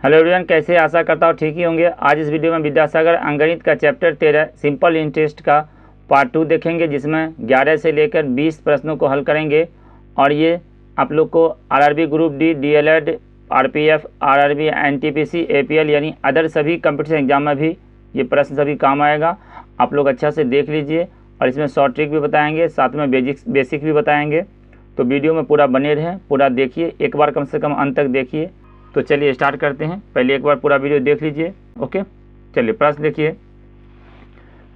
Hello everyone, कैसे आशा करता हूँ ठीक ही होंगे। आज इस वीडियो में विद्यासागर अंकगणित का चैप्टर 13 सिंपल इंटरेस्ट का पार्ट 2 देखेंगे, जिसमें 11 से लेकर 20 प्रश्नों को हल करेंगे। और ये आप लोग को RRB group D, DElEd, RPF, RRB, NTPC, APL यानी अदर सभी कंपटीशन एग्जाम में भी ये प्रश्न सभी काम आएगा। आप लोग अच्छा से देख लीजिए और इसमें शॉर्ट ट्रिक भी बताएंगे, साथ में बेसिक भी बताएंगे। तो वीडियो में पूरा बने रहें, पूरा देखिए, एक बार कम से कम अंत तक देखिए। तो चलिए स्टार्ट करते हैं। पहले एक बार पूरा वीडियो देख लीजिए। ओके, चलिए प्रश्न देखिए।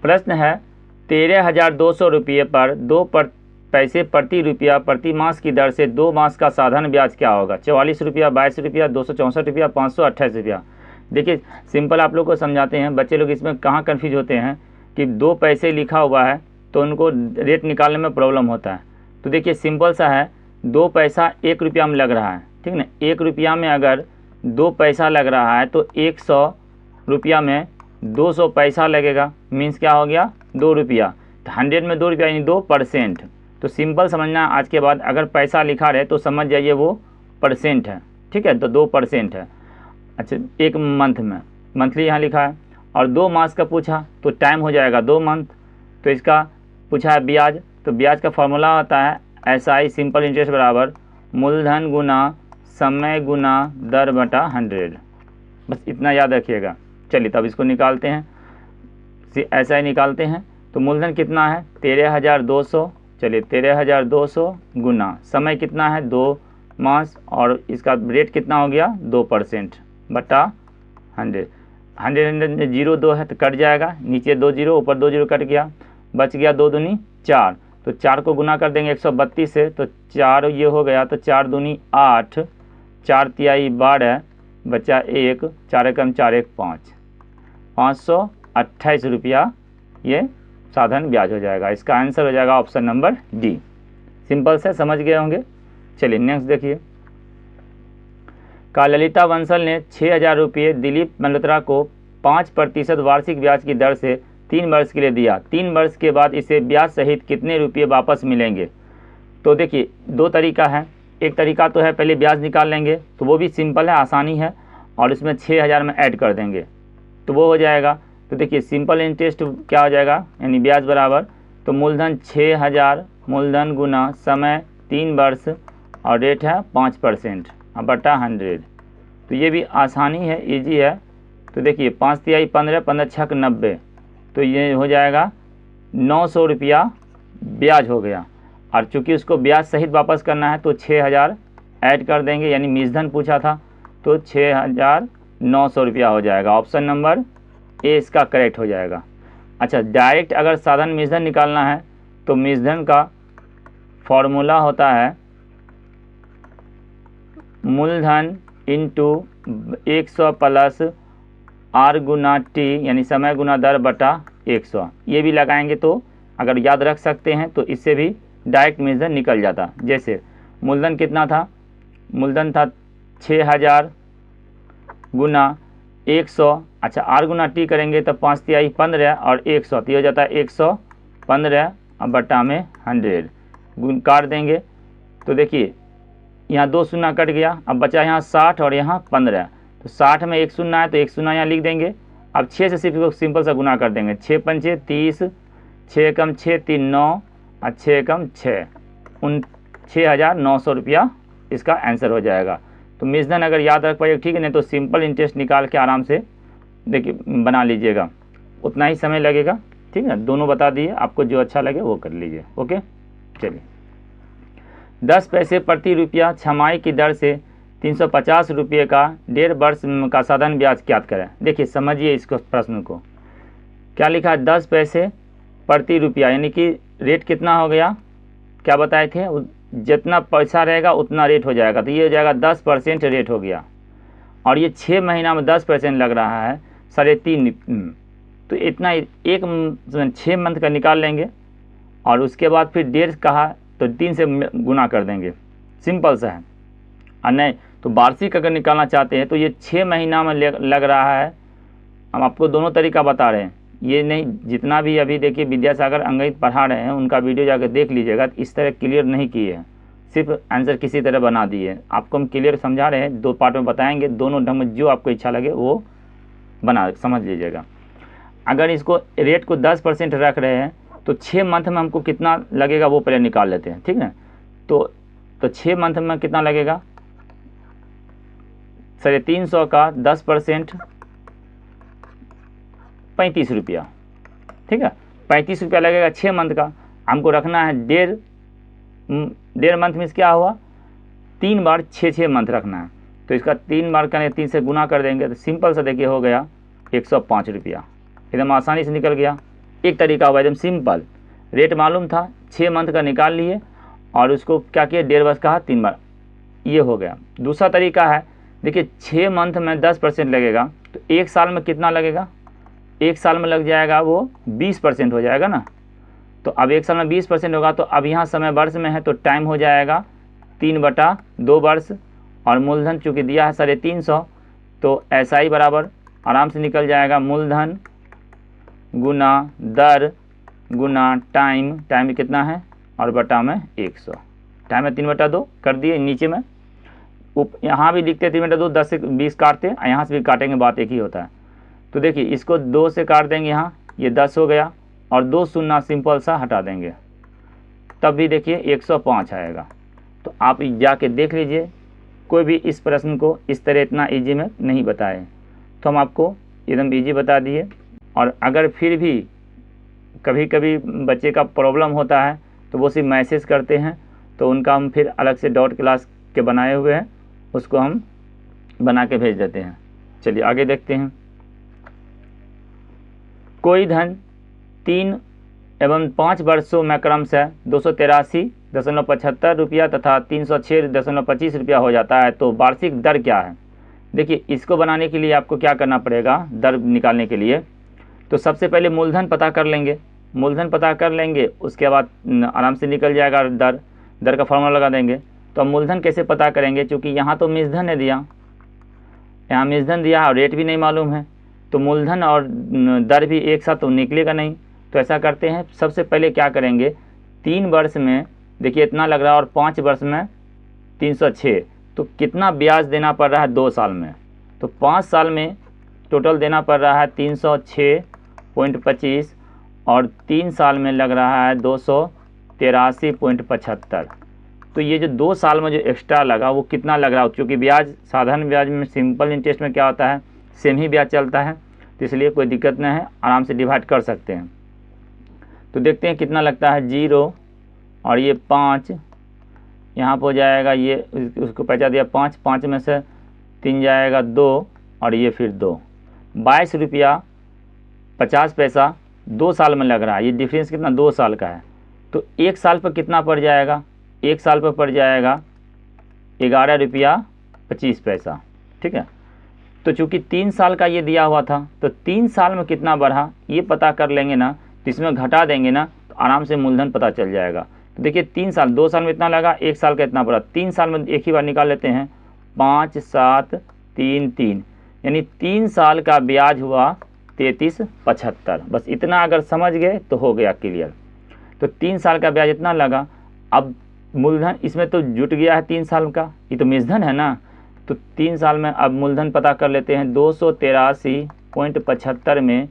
प्रश्न है 13,200 रुपये पर 2 पैसे प्रति रुपया प्रति मास की दर से 2 मास का साधारण ब्याज क्या होगा? 44 रुपया, 22 रुपया, 264 रुपया, 528 रुपया। देखिए सिंपल आप लोग को समझाते हैं। बच्चे लोग इसमें कहाँ कन्फ्यूज होते हैं कि 2 पैसे लिखा हुआ है तो उनको रेट निकालने में प्रॉब्लम होता है। तो देखिए सिंपल सा है, 2 पैसा 1 रुपया में लग रहा है, ठीक ना। 1 रुपया में अगर 2 पैसा लग रहा है तो 100 रुपया में 200 पैसा लगेगा, मीन्स क्या हो गया 2 रुपया। तो 100 में 2 रुपया यानी 2%। तो सिंपल समझना, आज के बाद अगर पैसा लिखा रहे तो समझ जाइए वो परसेंट है, ठीक है। तो 2% है। अच्छा, एक मंथ में, मंथली यहाँ लिखा है। और 2 मास का पूछा तो टाइम हो जाएगा 2 मंथ। तो इसका पूछा है ब्याज, तो ब्याज का फॉर्मूला होता है SI सिंपल इंटरेस्ट बराबर मूलधन गुना समय गुना दर बटा 100। बस इतना याद रखिएगा। चलिए तब इसको निकालते हैं, SI निकालते हैं। तो मूलधन कितना है 13,200। चलिए 13,200 गुना समय कितना है 2 मास, और इसका रेट कितना हो गया 2% बटा 100। 100 में 0 2 है तो कट जाएगा, नीचे 2 0, ऊपर 2 0 कट गया, बच गया 2 दूनी 4। तो 4 को गुना कर देंगे 132 से, तो 4 ये हो गया, तो 4 दूनी 8, 4 तिहाई 12, बचा 1, 4 एकम 4 1 5, 528 रुपया ये साधारण ब्याज हो जाएगा। इसका आंसर हो जाएगा ऑप्शन नंबर डी। सिंपल से समझ गए होंगे। चलिए नेक्स्ट देखिए। का ललिता बंसल ने 6,000 रुपये दिलीप मल्होत्रा को 5% वार्षिक ब्याज की दर से 3 वर्ष के लिए दिया। 3 वर्ष के बाद इसे ब्याज सहित कितने रुपये वापस मिलेंगे? तो देखिए 2 तरीका है। एक तरीका तो है पहले ब्याज निकाल लेंगे, तो वो भी सिंपल है, आसानी है, और उसमें 6,000 में ऐड कर देंगे तो वो हो जाएगा। तो देखिए सिंपल इंटरेस्ट क्या हो जाएगा, यानी ब्याज बराबर, तो मूलधन 6,000 मूलधन गुना समय 3 वर्ष और रेट है 5% बटा 100। तो ये भी आसानी है, इजी है। तो देखिए 5 तिहाई 15, 15 छक 90, तो ये हो जाएगा 900 रुपया ब्याज हो गया। और चूँकि उसको ब्याज सहित वापस करना है तो 6,000 ऐड कर देंगे, यानी मिश्रधन पूछा था तो 6,900 रुपया हो जाएगा। ऑप्शन नंबर ए इसका करेक्ट हो जाएगा। अच्छा, डायरेक्ट अगर साधारण मिश्रधन निकालना है तो मिश्रधन का फॉर्मूला होता है मूलधन इंटू 100 प्लस आर गुना टी, यानी समय गुना दर बटा 100। ये भी लगाएंगे तो अगर याद रख सकते हैं तो इससे भी डायरेक्ट मिश्रधन निकल जाता। जैसे मूलधन कितना था, मूलधन था 6,000 गुना 100। अच्छा, आर गुना टी करेंगे तो 5 तिहाई 15 और 100, तो हो जाता है 115 बटा में 100 गुण काट देंगे। तो देखिए यहाँ 2 शून्य कट गया, अब बचा यहाँ 60 और यहाँ 15। तो 60 में 1 शून्य है तो 1 शून्य यहाँ लिख देंगे। अब 6 से सिर्फ सिंपल सा गुना कर देंगे, 6 पंचे 30, 6 एकम 6 3 9 और 6 एकम 6, 6,900 रुपया इसका आंसर हो जाएगा। तो मिश्रधन अगर याद रख पाइए ठीक है, नहीं तो सिंपल इंटरेस्ट निकाल के आराम से देखिए बना लीजिएगा, उतना ही समय लगेगा, ठीक है। दोनों बता दिए, आपको जो अच्छा लगे वो कर लीजिए। ओके, चलिए 10 पैसे प्रति रुपया छमाही की दर से 350 रुपये का 1.5 वर्ष का साधारण ब्याज ज्ञात करें। देखिए समझिए इसको, प्रश्न को क्या लिखा है 10 पैसे प्रति रुपया, यानी कि रेट कितना हो गया, क्या बताए थे, जितना पैसा रहेगा उतना रेट हो जाएगा। तो ये हो जाएगा 10% रेट हो गया। और ये 6 महीना में 10% लग रहा है 3.5, तो इतना एक 6 मंथ का निकाल लेंगे और उसके बाद फिर 1.5 कहा तो 3 से गुना कर देंगे, सिंपल सा है। और नहीं तो वार्षिक अगर निकालना चाहते हैं तो ये 6 महीना में लग रहा है। हम आपको दोनों तरीका बता रहे हैं, ये नहीं जितना भी अभी देखिए विद्यासागर अंकगणित पढ़ा रहे हैं उनका वीडियो जाकर देख लीजिएगा, इस तरह क्लियर नहीं किए हैं। सिर्फ आंसर किसी तरह बना दिए। आपको हम क्लियर समझा रहे हैं, 2 पार्ट में बताएंगे, दोनों ढंग में जो आपको इच्छा लगे वो बना समझ लीजिएगा। अगर इसको रेट को 10% रख रहे हैं तो 6 मंथ में हमको कितना लगेगा वो पहले निकाल लेते हैं, ठीक है। तो 6 मंथ में कितना लगेगा, 350 का 10% 35 रुपया, ठीक है। 35 रुपया लगेगा 6 मंथ का। हमको रखना है डेढ़ मंथ में क्या हुआ, 3 बार 6 मंथ रखना है। तो इसका 3 बार करें, 3 से गुना कर देंगे तो सिंपल सा देखिए हो गया 105 रुपया, एकदम आसानी से निकल गया। एक तरीका हुआ एकदम सिंपल, रेट मालूम था 6 मंथ का निकाल लिए और उसको क्या किया, 1.5 वर्ष कहा 3 बार, ये हो गया। दूसरा तरीका है, देखिए 6 मंथ में 10% लगेगा तो 1 साल में कितना लगेगा, 1 साल में लग जाएगा वो 20% हो जाएगा ना। तो अब 1 साल में 20% होगा तो अब यहाँ समय वर्ष में है तो टाइम हो जाएगा 3/2 वर्ष और मूलधन चूँकि दिया है 350 तो SI बराबर आराम से निकल जाएगा मूलधन गुना दर गुना टाइम कितना है और बटा में 100, टाइम है 3/2 कर दिए। नीचे में यहाँ भी लिखते 3/2, 10 से 20 काटते हैं, यहाँ से भी काटेंगे, बात एक ही होता है। तो देखिए इसको 2 से काट देंगे, यहाँ ये 10 हो गया और 2 शून्य सिंपल सा हटा देंगे, तब भी देखिए 105 आएगा। तो आप जाके देख लीजिए, कोई भी इस प्रश्न को इस तरह इतना इजी में नहीं बताए, तो हम आपको एकदम इजी बता दिए। और अगर फिर भी कभी कभी बच्चे का प्रॉब्लम होता है तो वो सिर्फ मैसेज करते हैं, तो उनका हम फिर अलग से डॉट क्लास के बनाए हुए हैं, उसको हम बना के भेज देते हैं। चलिए आगे देखते हैं। कोई धन 3 एवं 5 वर्षों में क्रमशः 283.75 रुपया तथा 306.25 रुपया हो जाता है, तो वार्षिक दर क्या है। देखिए इसको बनाने के लिए आपको क्या करना पड़ेगा, दर निकालने के लिए तो सबसे पहले मूलधन पता कर लेंगे, उसके बाद आराम से निकल जाएगा दर का फॉर्मूला लगा देंगे। तो अब मूलधन कैसे पता करेंगे, क्योंकि यहाँ तो मिश्रधन है दिया, यहाँ मिश्रधन दिया और रेट भी नहीं मालूम है, तो मूलधन और दर भी एक साथ तो निकलेगा नहीं। तो ऐसा करते हैं, सबसे पहले क्या करेंगे, 3 वर्ष में देखिए इतना लग रहा है और 5 वर्ष में 306, तो कितना ब्याज देना पड़ रहा है 2 साल में, तो 5 साल में टोटल देना पड़ रहा है 306.25 और 3 साल में लग रहा है 283.75। तो ये जो 2 साल में जो एक्स्ट्रा लगा वो कितना लग रहा है, क्योंकि ब्याज साधारण ब्याज में सिंपल इंटरेस्ट में क्या होता है, सेम ही ब्याज चलता है, तो इसलिए कोई दिक्कत नहीं है, आराम से डिवाइड कर सकते हैं। तो देखते हैं कितना लगता है, 0 और ये 5 यहाँ पर हो जाएगा, ये उसको पहुँचा दिया 5 में से 3 जाएगा 2 और ये फिर 2, 22 रुपया 50 पैसा 2 साल में लग रहा है। ये डिफरेंस कितना, 2 साल का है। तो 1 साल पर कितना पड़ जाएगा, 1 साल पर पड़ जाएगा 11 रुपया 25 पैसा, ठीक है। तो चूँकि 3 साल का ये दिया हुआ था तो 3 साल में कितना बढ़ा ये पता कर लेंगे ना, तो इसमें घटा देंगे ना तो आराम से मूलधन पता चल जाएगा। तो देखिए 3 साल, 2 साल में इतना लगा, 1 साल का इतना बढ़ा, 3 साल में एक ही बार निकाल लेते हैं, 5 7 3 3, यानी 3 साल का ब्याज हुआ 33.75। बस इतना अगर समझ गए तो हो गया क्लियर। तो 3 साल का ब्याज इतना लगा, अब मूलधन इसमें तो जुट गया है 3 साल का, ये तो मिश्रधन है ना, तो 3 साल में अब मूलधन पता कर लेते हैं, 283.75 में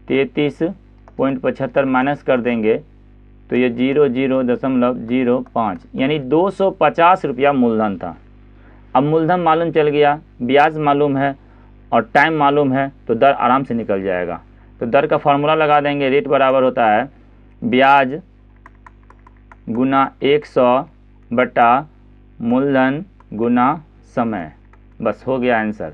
33.75 माइनस कर देंगे तो ये 00.05 यानी 250 रुपया मूलधन था। अब मूलधन मालूम चल गया, ब्याज मालूम है और टाइम मालूम है, तो दर आराम से निकल जाएगा। तो दर का फार्मूला लगा देंगे, रेट बराबर होता है ब्याज गुना 100 बटा मूलधन गुना समय। बस हो गया आंसर।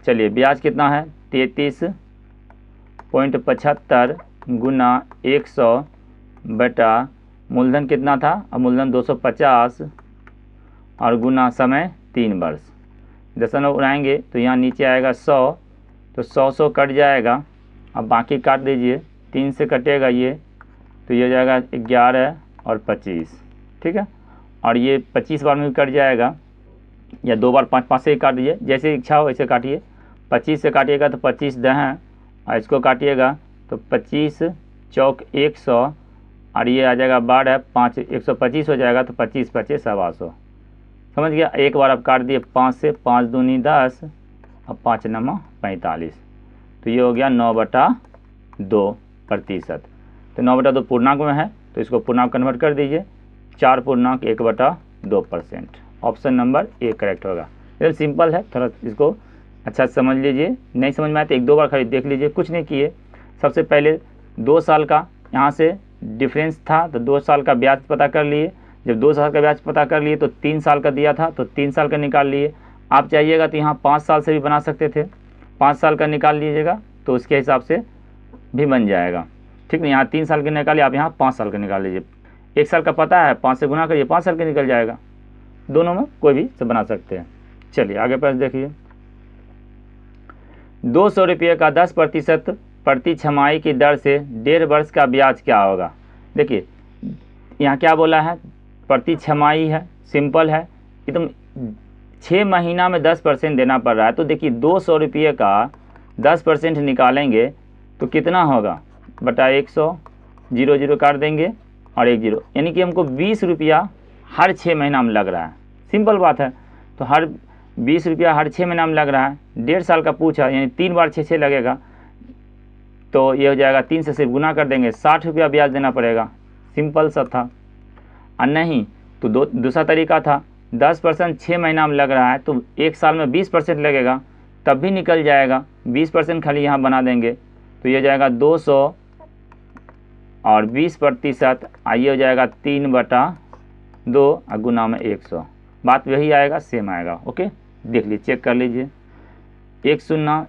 चलिए ब्याज कितना है, 33.75 गुना 100 बटा मूलधन कितना था, अब मूलधन 250 और गुना समय 3 वर्ष। दशमलव उड़ाएंगे तो यहाँ नीचे आएगा 100, तो 100 कट जाएगा, अब बाकी काट दीजिए, 3 से कटेगा ये, तो ये हो जाएगा 11 और 25, ठीक है। और ये 25 बार में भी कट जाएगा, या 2 बार 5 से ही काट दीजिए, जैसे इच्छा हो वैसे काटिए। 25 से काटिएगा तो 25 दहें और इसको काटिएगा तो 25 चौक 100 और ये आ जाएगा बाढ़ है 5, 125 हो जाएगा तो 25 25 125। समझ गया। एक बार आप काट दिए 5 से, 5 दूनी 10 और 5 नम 45, तो ये हो गया 9/2%। तो 9/2 पूर्णांक में है तो इसको पूर्णांक कन्वर्ट कर दीजिए, 4/1/2%। ऑप्शन नंबर ए करेक्ट होगा। एकदम सिंपल है, थोड़ा इसको अच्छा समझ लीजिए। नहीं समझ में आए तो 1-2 बार खाली देख लीजिए। कुछ नहीं किए, सबसे पहले 2 साल का यहाँ से डिफरेंस था तो 2 साल का ब्याज पता कर लिए। जब 2 साल का ब्याज पता कर लिए तो 3 साल का दिया था तो 3 साल का निकाल लिए। आप चाहिएगा तो यहाँ 5 साल से भी बना सकते थे, 5 साल का निकाल लीजिएगा तो उसके हिसाब से भी बन जाएगा। ठीक नहीं, यहाँ 3 साल के निकालिए, आप यहाँ 5 साल का निकाल लीजिए। 1 साल का पता है, 5 से गुना करिए, 5 साल का निकल जाएगा। दोनों में कोई भी से बना सकते हैं। चलिए आगे प्रश्न देखिए। 200 रुपये का 10% प्रति छमाही की दर से 1.5 वर्ष का ब्याज क्या होगा। देखिए यहाँ क्या बोला है, प्रति छमाही है, सिंपल है, एकदम 6 महीना में 10% देना पड़ रहा है। तो देखिए 200 रुपये का 10% निकालेंगे तो कितना होगा, बटा 100, 0 0 काट देंगे और 1 0, यानी कि हमको 20 रुपया हर 6 महीना में लग रहा है। सिंपल बात है। तो हर 20 रुपया हर 6 महीना में लग रहा है। 1.5 साल का पूछा, यानी 3 बार 6 लगेगा, तो ये हो जाएगा 3 से सिर्फ गुना कर देंगे, 60 रुपया ब्याज देना पड़ेगा। सिंपल सा था। और नहीं तो दूसरा तरीका था, 10% 6 महीना में लग रहा है तो 1 साल में 20% लगेगा, तब भी निकल जाएगा। 20% खाली यहाँ बना देंगे तो ये हो जाएगा 200 और 20%, आइए हो जाएगा 3/2 और गुना में 100। बात वही आएगा, सेम आएगा। ओके, देख लीजिए, चेक कर लीजिए। 1 शून्य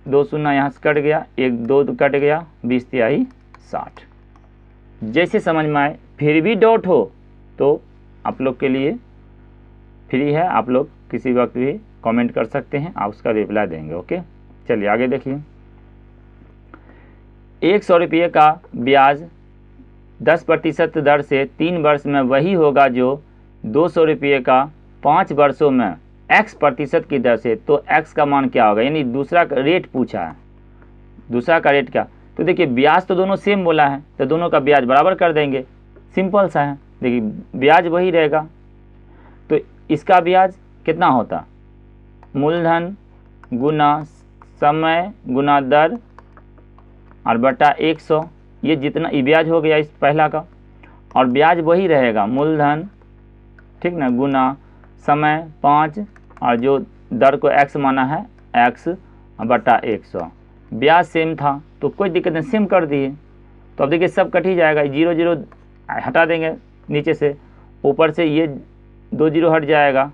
2 शून्य यहाँ से कट गया, 1 2 कट गया, 20 तिहाई 60। जैसे समझ में आए, फिर भी डाउट हो तो आप लोग के लिए फ्री है, आप लोग किसी वक्त भी कमेंट कर सकते हैं, आप उसका रिप्लाई देंगे। ओके, चलिए आगे देखिए। 100 रुपये का ब्याज 10% दर से 3 वर्ष में वही होगा जो 200 रुपये का 5 वर्षों में x% की दर से। तो x का मान क्या होगा, यानी दूसरा रेट पूछा है, दूसरा का रेट क्या। तो देखिए ब्याज तो दोनों सेम बोला है तो दोनों का ब्याज बराबर कर देंगे, सिंपल सा है। देखिए ब्याज वही रहेगा तो इसका ब्याज कितना होता, मूलधन गुना समय गुना दर और बटा 100। ये जितना ये ब्याज हो गया इस पहला का, और ब्याज वही रहेगा, मूलधन ठीक ना गुना समय 5 और जो दर को x माना है x बटा 100। ब्याज सेम था तो कोई दिक्कत नहीं, सेम कर दिए। तो अब देखिए सब कट ही जाएगा, 0 0 हटा देंगे नीचे से, ऊपर से ये 2 0 हट जाएगा,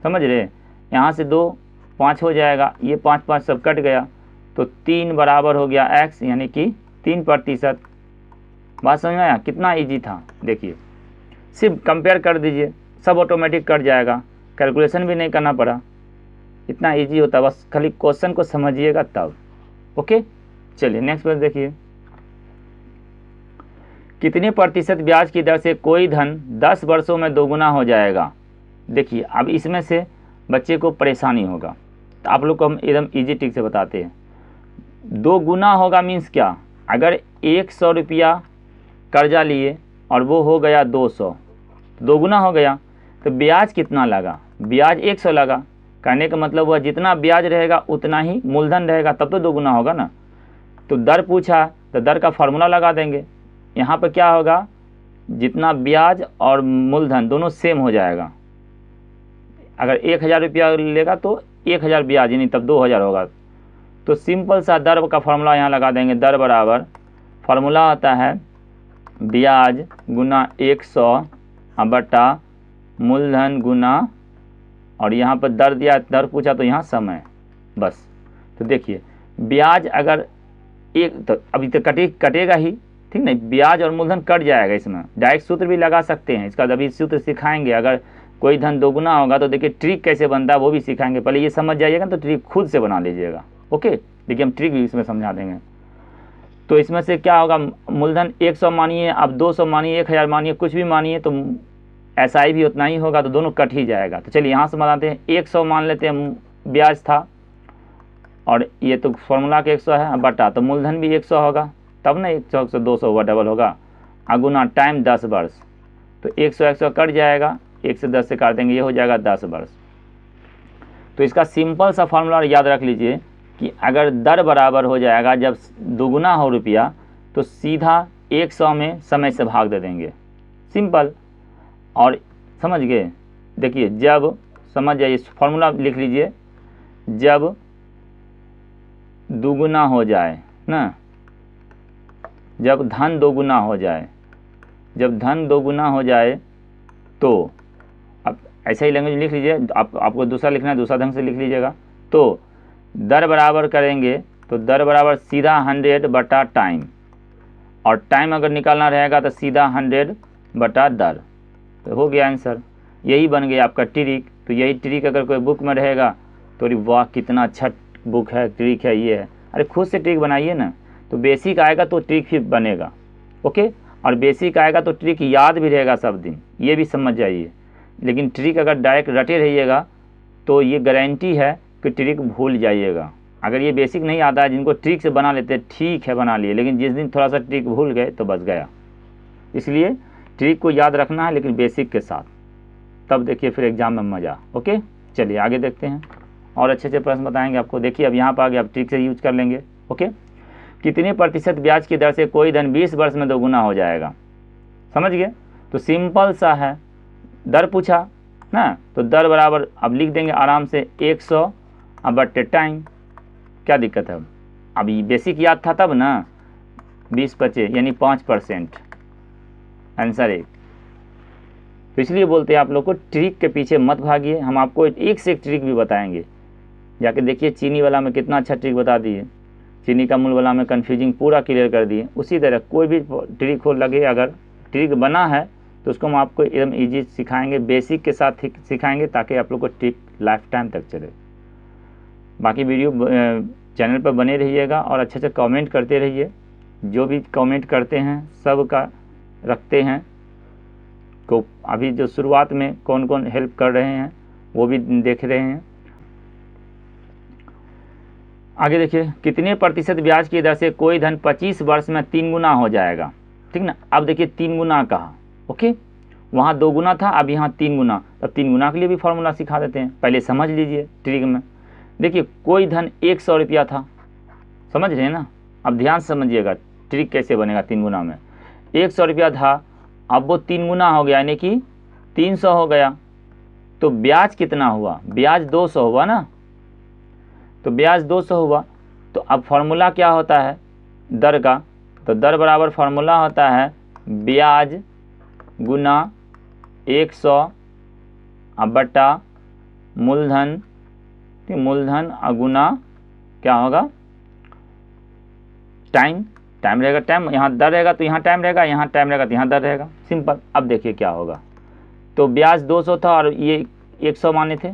समझ रहे। यहाँ से 2 5 हो जाएगा, ये 5 5 सब कट गया तो 3 बराबर हो गया x, यानी कि 3%। बात समझ में आया, कितना इजी था। देखिए सिर्फ कंपेयर कर दीजिए, सब ऑटोमेटिक कट जाएगा, कैलकुलेशन भी नहीं करना पड़ा, इतना इजी होता, बस खाली क्वेश्चन को समझिएगा तब। ओके, चलिए नेक्स्ट क्वेश्चन देखिए। कितने प्रतिशत ब्याज की दर से कोई धन 10 वर्षों में दोगुना हो जाएगा। देखिए अब इसमें से बच्चे को परेशानी होगा तो आप लोग को हम एकदम इजी ट्रिक से बताते हैं। 2 गुना होगा मीन्स क्या, अगर 100 रुपया कर्जा लिए और वो हो गया 200, 2 गुना हो गया तो ब्याज कितना लगा, ब्याज 100 लगा। कहने का मतलब वह जितना ब्याज रहेगा उतना ही मूलधन रहेगा, तब तो 2 गुना होगा ना। तो दर पूछा तो दर का फार्मूला लगा देंगे। यहाँ पर क्या होगा, जितना ब्याज और मूलधन दोनों सेम हो जाएगा। अगर 1000 रुपया लेगा तो 1000 ब्याज, यानी तब 2000 होगा। तो सिंपल सा दर का फार्मूला यहाँ लगा देंगे। दर बराबर फार्मूला आता है ब्याज गुना 100 बटा मूलधन गुना, और यहाँ पर दर दिया, दर पूछा तो यहाँ समय, बस। तो देखिए ब्याज अगर एक, तो अभी तो कटेगा ही, ठीक नहीं, ब्याज और मूलधन कट जाएगा। इसमें डायरेक्ट सूत्र भी लगा सकते हैं, इसका अभी सूत्र सिखाएंगे। अगर कोई धन दोगुना होगा तो देखिए ट्रिक कैसे बनता है वो भी सिखाएंगे, पहले ये समझ जाइएगा तो ट्रिक खुद से बना लीजिएगा। ओके, देखिए हम ट्रिक भी इसमें समझा देंगे। तो इसमें से क्या होगा, मूलधन 100 मानिए, अब 200 मानिए, 1000 मानिए, कुछ भी मानिए, तो SI भी उतना ही होगा, तो दोनों कट ही जाएगा। तो चलिए यहाँ से बनाते हैं। 100 मान लेते हैं ब्याज था, और ये तो फॉर्मूला के 100 है, बटा तो मूलधन भी 100 होगा, तब ना 100 से 200 हुआ, डबल होगा, अगुना टाइम 10 वर्ष, तो 100 कट जाएगा, 1 से 10 से काट देंगे, ये हो जाएगा 10 वर्ष। तो इसका सिंपल सा फॉर्मूला याद रख लीजिए कि अगर दर बराबर हो जाएगा, जब दुगुना हो रुपया तो सीधा 100 में समय से भाग दे देंगे, सिंपल। और समझ गए, देखिए जब, समझ जाइए फॉर्मूला लिख लीजिए, जब दुगुना हो जाए ना, जब धन दोगुना हो जाए, जब धन दोगुना हो जाए तो अब ऐसा ही लैंग्वेज लिख लीजिए, आपको दूसरा लिखना है दूसरा ढंग से लिख लीजिएगा। तो दर बराबर करेंगे तो दर बराबर सीधा 100 बटा टाइम, और टाइम अगर निकालना रहेगा तो सीधा 100 बटा दर, तो हो गया आंसर। यही बन गया आपका ट्रिक। तो यही ट्रिक अगर कोई बुक में रहेगा तो अरे वाह कितना अच्छा बुक है, ट्रिक है, ये है। अरे खुद से ट्रिक बनाइए ना, तो बेसिक आएगा तो ट्रिक फिर बनेगा, ओके। और बेसिक आएगा तो ट्रिक याद भी रहेगा सब दिन, ये भी समझ जाइए। लेकिन ट्रिक अगर डायरेक्ट रटे रहिएगा तो ये गारंटी है कि ट्रिक भूल जाइएगा। अगर ये बेसिक नहीं आता है, जिनको ट्रिक से बना लेते हैं ठीक है बना लिए, लेकिन जिस दिन थोड़ा सा ट्रिक भूल गए तो बच गया। इसलिए ट्रिक को याद रखना है लेकिन बेसिक के साथ, तब देखिए फिर एग्जाम में मज़ा। ओके चलिए आगे देखते हैं और अच्छे अच्छे प्रश्न बताएंगे आपको। देखिए अब यहाँ पर आगे आप ट्रिक से यूज कर लेंगे। ओके, कितने प्रतिशत ब्याज की दर से कोई धन 20 वर्ष में दोगुना हो जाएगा, समझ गए। तो सिंपल सा है, दर पूछा ना, तो दर बराबर अब लिख देंगे आराम से 100 बटे टाइम, क्या दिक्कत है। अब ये बेसिक याद था तब ना, 20 बचे यानी 5%, आंसर 1। तो इसलिए बोलते हैं आप लोग को ट्रिक के पीछे मत भागिए, हम आपको एक से एक ट्रिक भी बताएंगे। जाके देखिए चीनी वाला में कितना अच्छा ट्रिक बता दिए, चीनी का मूल वाला में कन्फ्यूजिंग पूरा क्लियर कर दिए। उसी तरह कोई भी ट्रिक हो लगे, अगर ट्रिक बना है तो उसको हम आपको एकदम ईजी सिखाएंगे, बेसिक के साथ सिखाएंगे, ताकि आप लोग को ट्रिक लाइफ टाइम तक चले। बाकी वीडियो चैनल पर बने रहिएगा और अच्छे से कमेंट करते रहिए, जो भी कमेंट करते हैं सब का रखते हैं। को अभी जो शुरुआत में कौन कौन हेल्प कर रहे हैं वो भी देख रहे हैं। आगे देखिए, कितने प्रतिशत ब्याज की दर से कोई धन 25 वर्ष में 3 गुना हो जाएगा, ठीक ना। अब देखिए 3 गुना कहा, ओके, वहाँ 2 गुना था, अब यहाँ 3 गुना। अब 3 गुना के लिए भी फॉर्मूला सिखा देते हैं, पहले समझ लीजिए ट्रिक में। देखिए कोई धन 100 रुपया था, समझ रहे हैं ना। अब ध्यान से समझिएगा ट्रिक कैसे बनेगा। 3 गुना में 100 रुपया था, अब वो 3 गुना हो गया यानी कि 300 हो गया। तो ब्याज कितना हुआ, ब्याज 200 हुआ ना, तो ब्याज 200 हुआ। तो अब फॉर्मूला क्या होता है दर का, तो दर बराबर फॉर्मूला होता है ब्याज गुना 100 बटा मूलधन, मूलधन गुना क्या होगा टाइम, टाइम रहेगा, टाइम यहाँ दर रहेगा तो यहाँ टाइम रहेगा, यहाँ टाइम रहेगा तो यहाँ दर रहेगा, सिंपल। अब देखिए क्या होगा, तो ब्याज 200 था और ये 100 माने थे,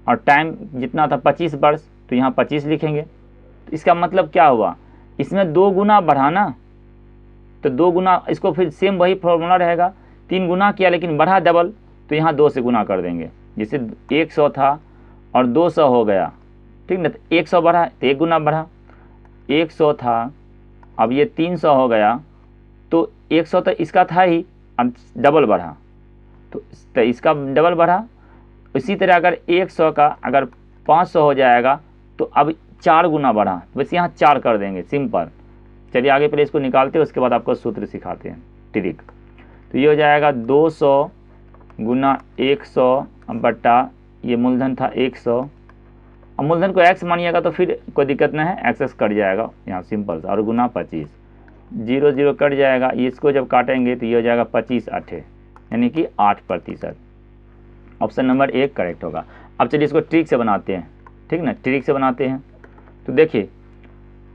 और टाइम जितना था 25 वर्ष, तो यहाँ 25 लिखेंगे। तो इसका मतलब क्या हुआ, इसमें 2 गुना बढ़ाना, तो 2 गुना, इसको फिर सेम वही फॉर्मूला रहेगा, 3 गुना किया लेकिन बढ़ा डबल, तो यहाँ 2 से गुना कर देंगे। जैसे 100 था और 200 हो गया, ठीक ना, तो 100 बढ़ा तो 1 गुना बढ़ा, 100 था अब ये 300 हो गया, तो 100 तो इसका था ही, अब डबल बढ़ा तो इसका डबल बढ़ा। इसी तरह अगर 100 का अगर 500 हो जाएगा तो अब 4 गुना बढ़ा, बस यहाँ 4 कर देंगे, सिंपल। चलिए आगे पहले इसको निकालते हैं, उसके बाद आपको सूत्र सिखाते हैं ट्रिक। तो ये हो जाएगा 200 गुना 100 बटा ये मूलधन था 100, अब मूलधन को x मानिएगा तो फिर कोई दिक्कत नहीं है, एक्स कट जाएगा यहाँ सिंपल सा, और गुना 25, 0 0 कट जाएगा। इसको जब काटेंगे तो ये हो जाएगा 25 8 यानी कि 8%। ऑप्शन नंबर 1 करेक्ट होगा। अब चलिए इसको ट्रिक से बनाते हैं, ठीक ना, ट्रिक से बनाते हैं। तो देखिए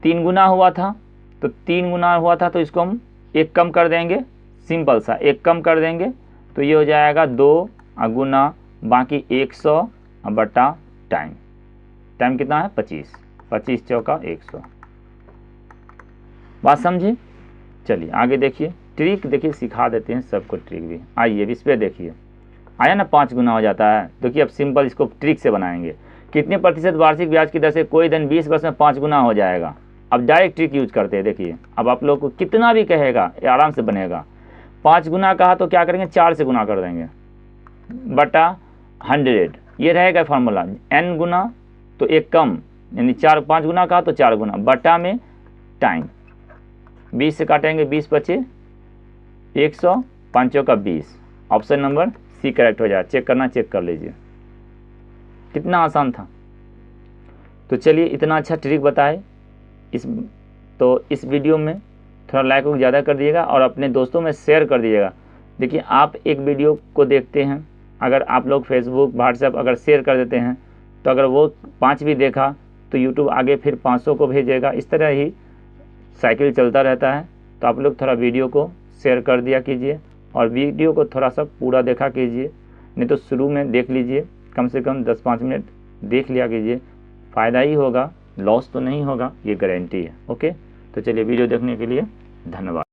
3 गुना हुआ था, तो 3 गुना हुआ था तो इसको हम 1 कम कर देंगे, सिंपल सा 1 कम कर देंगे, तो ये हो जाएगा 2 गुना बाकी 100 बटा टाइम, टाइम कितना है 25, 25 चौका 100। बात समझिए। चलिए आगे देखिए ट्रिक, देखिए सिखा देते हैं सबको ट्रिक भी। आइए इस पर देखिए, आया ना 5 गुना हो जाता है। देखिए अब सिंपल इसको ट्रिक से बनाएंगे। कितने प्रतिशत वार्षिक ब्याज की दर से कोई धन 20 वर्ष में 5 गुना हो जाएगा। अब डायरेक्ट ट्रिक यूज करते हैं। देखिए अब आप लोग को कितना भी कहेगा ये आराम से बनेगा। 5 गुना कहा तो क्या करेंगे, 4 से गुना कर देंगे बटा 100, ये रहेगा फार्मूला। n गुना तो एक कम, यानी 5 गुना कहा तो 4 गुना, बटा में टाइम, 20 से काटेंगे 20 बचे 100, 5 का 20, ऑप्शन नंबर सी करेक्ट हो जाए। चेक करना, चेक कर लीजिए, कितना आसान था। तो चलिए इतना अच्छा ट्रिक बताए इस वीडियो में थोड़ा लाइक को ज़्यादा कर दीजिएगा और अपने दोस्तों में शेयर कर दीजिएगा। देखिए आप एक वीडियो को देखते हैं, अगर आप लोग फेसबुक व्हाट्सएप अगर शेयर कर देते हैं तो अगर वो 5 भी देखा तो यूट्यूब आगे फिर 500 को भेजेगा। इस तरह ही साइकिल चलता रहता है। तो आप लोग थोड़ा वीडियो को शेयर कर दिया कीजिए और वीडियो को थोड़ा सा पूरा देखा कीजिए, नहीं तो शुरू में देख लीजिए, कम से कम 10-5 मिनट देख लिया कीजिए, फ़ायदा ही होगा, लॉस तो नहीं होगा, ये गारंटी है। ओके, तो चलिए वीडियो देखने के लिए धन्यवाद।